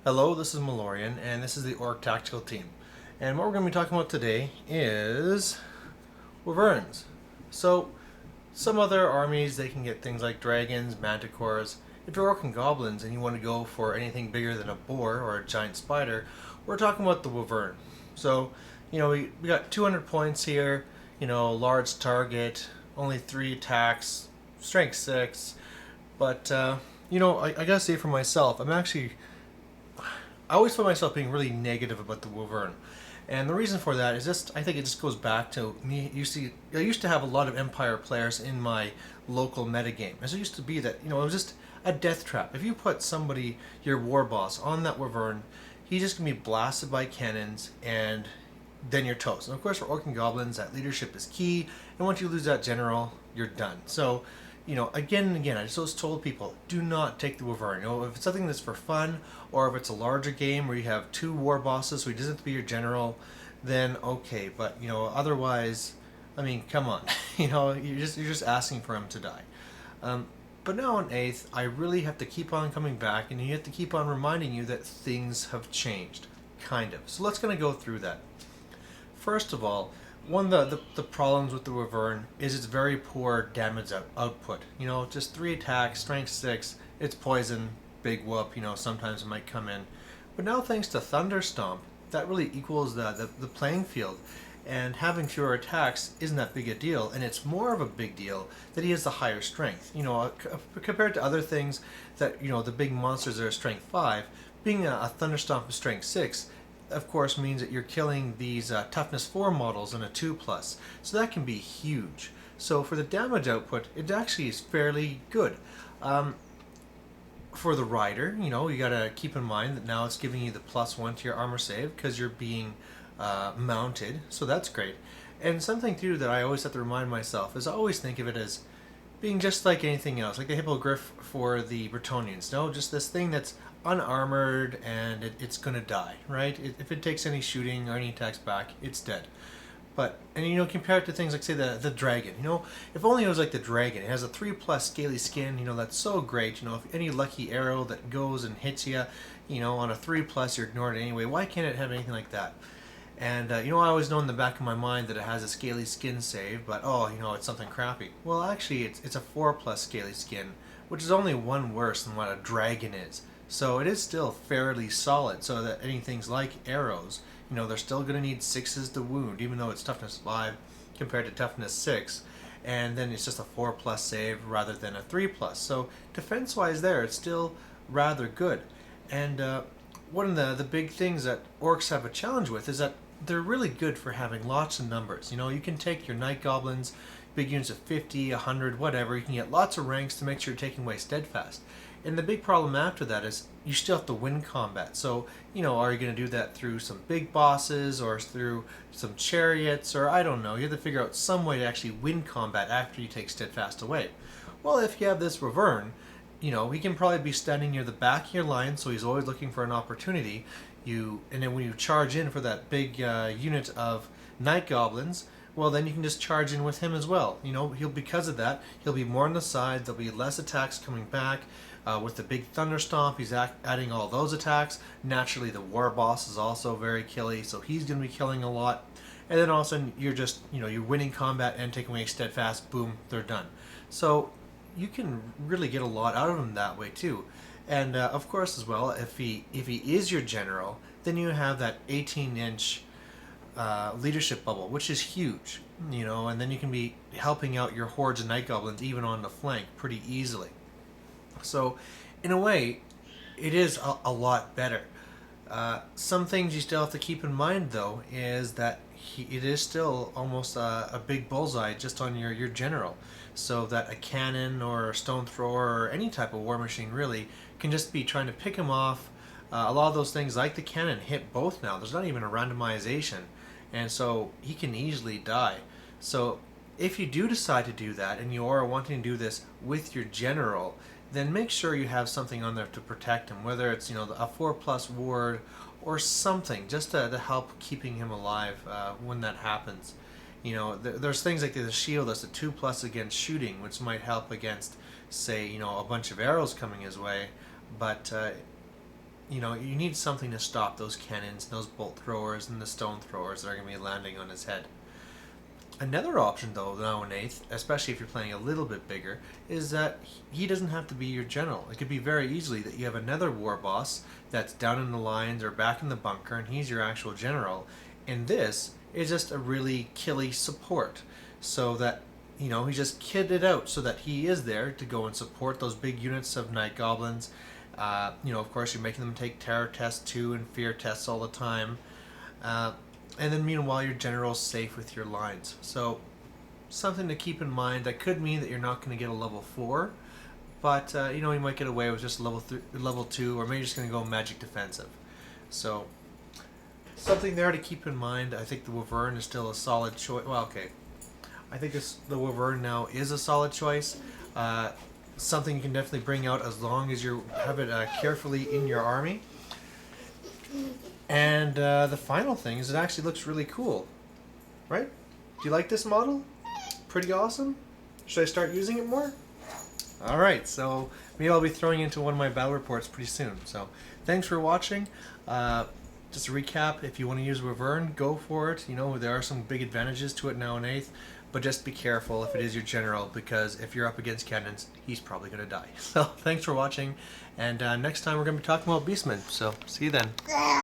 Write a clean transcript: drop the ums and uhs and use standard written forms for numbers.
Hello, this is MAlorian, and this is the Orc Tactical Team. And what we're going to be talking about today is Wyverns. So, some other armies, they can get things like dragons, manticores. If you're Orc and Goblins and you want to go for anything bigger than a boar or a giant spider, we're talking about the Wyvern. So, we got 200 points here, large target, only 3 attacks, strength 6. But, I gotta say for myself, I always find myself being really negative about the Wyvern. And the reason for that is I think it just goes back to me. I used to have a lot of Empire players in my local metagame. As it used to be that, it was just a death trap. If you put somebody, your war boss, on that Wyvern, he's just going to be blasted by cannons and then you're toast. And of course, for Orc and Goblins, that leadership is key. And once you lose that general, you're done. So, again and again, I just always told people, do not take the Wyvern. If it's something that's for fun, or if it's a larger game where you have 2 war bosses, so he doesn't have to be your general, then okay. But otherwise, come on. You're just asking for him to die. But now in 8th, I really have to keep on coming back, and you have to keep on reminding you that things have changed, kind of. So let's kind of go through that. First of all, one of the problems with the Wyvern is its very poor damage output. Just 3 attacks, strength 6, it's poison, big whoop, sometimes it might come in. But now thanks to Thunderstomp, that really equals the playing field. And having fewer attacks isn't that big a deal, and it's more of a big deal that he has the higher strength. Compared to other things that, the big monsters that are strength 5, being a Thunderstomp of strength 6, of course, means that you're killing these toughness 4 models in a 2+. So that can be huge. So for the damage output, it actually is fairly good. For the rider, you gotta keep in mind that now it's giving you the +1 to your armor save because you're being mounted. So that's great. And something too that I always have to remind myself is I always think of it as being just like anything else, like the Hippogriff for the Bretonnians. No, just this thing that's unarmored and it's gonna die, right? If it takes any shooting or any attacks back, it's dead. But, and compare it to things like, say, the dragon. If only it was like the dragon. It has a 3+ scaly skin, that's so great. If any lucky arrow that goes and hits you, on a 3+, you're ignored anyway. Why can't it have anything like that? And, I always know in the back of my mind that it has a scaly skin save, but, it's something crappy. Well, actually, it's a 4+ scaly skin, which is only 1 worse than what a dragon is. So it is still fairly solid, so that anything like arrows, they're still going to need 6s to wound, even though it's toughness 5 compared to toughness 6. And then it's just a 4+ save rather than a 3+. So defense-wise there, it's still rather good. And one of the big things that orcs have a challenge with is that they're really good for having lots of numbers. You can take your night goblins, big units of 50, 100, whatever. You can get lots of ranks to make sure you're taking away steadfast. And the big problem after that is you still have to win combat. So, are you going to do that through some big bosses or through some chariots, or I don't know. You have to figure out some way to actually win combat after you take steadfast away. Well, if you have this Wyvern, he can probably be standing near the back of your line, so he's always looking for an opportunity. And then when you charge in for that big unit of night goblins, well, then you can just charge in with him as well. Because of that, he'll be more on the side. There'll be less attacks coming back. With the big Thunderstomp, he's adding all those attacks. Naturally, the war boss is also very killy, so he's going to be killing a lot. And then all of a sudden, you're just, you're winning combat and taking away steadfast. Boom, they're done. So you can really get a lot out of him that way too. And of course, as well, if he is your general, then you have that 18-inch leadership bubble, which is huge. And then you can be helping out your hordes of night goblins even on the flank pretty easily. So, in a way, it is a lot better. Some things you still have to keep in mind, though, is that it is still almost a big bullseye just on your general. So that a cannon or a stone thrower or any type of war machine really can just be trying to pick him off. A lot of those things, like the cannon, hit both now. There's not even a randomization. And so he can easily die. So if you do decide to do that and you are wanting to do this with your general, then make sure you have something on there to protect him, whether it's a 4+ ward or something, just to help keeping him alive when that happens. There's things like the shield that's a 2+ against shooting, which might help against, say, a bunch of arrows coming his way. But you know, you need something to stop those cannons, those bolt throwers, and the stone throwers that are going to be landing on his head. Another option, though, now in 8th, especially if you're playing a little bit bigger, is that he doesn't have to be your general. It could be very easily that you have another war boss that's down in the lines or back in the bunker, and he's your actual general. And this is just a really killy support, so that, you know, he's just kitted out so that he is there to go and support those big units of night goblins. You know, of course, you're making them take terror tests too and fear tests all the time. And then meanwhile, your general's safe with your lines. So something to keep in mind. That could mean that you're not going to get a level 4, but you know, you might get away with just level 2, or maybe you're just going to go magic defensive. So something there to keep in mind. I think the Wyvern is still a solid choice. Well, okay. I think the Wyvern now is a solid choice. Something you can definitely bring out as long as you have it carefully in your army. And the final thing is it actually looks really cool, right? Do you like this model? Pretty awesome? Should I start using it more? Alright, so maybe I'll be throwing it into one of my battle reports pretty soon. So thanks for watching. Just to recap, if you want to use Wyvern, go for it. You know, there are some big advantages to it now in 8th, but just be careful if it is your general, because if you're up against cannons, he's probably going to die. So thanks for watching, and next time we're going to be talking about Beastmen, so see you then.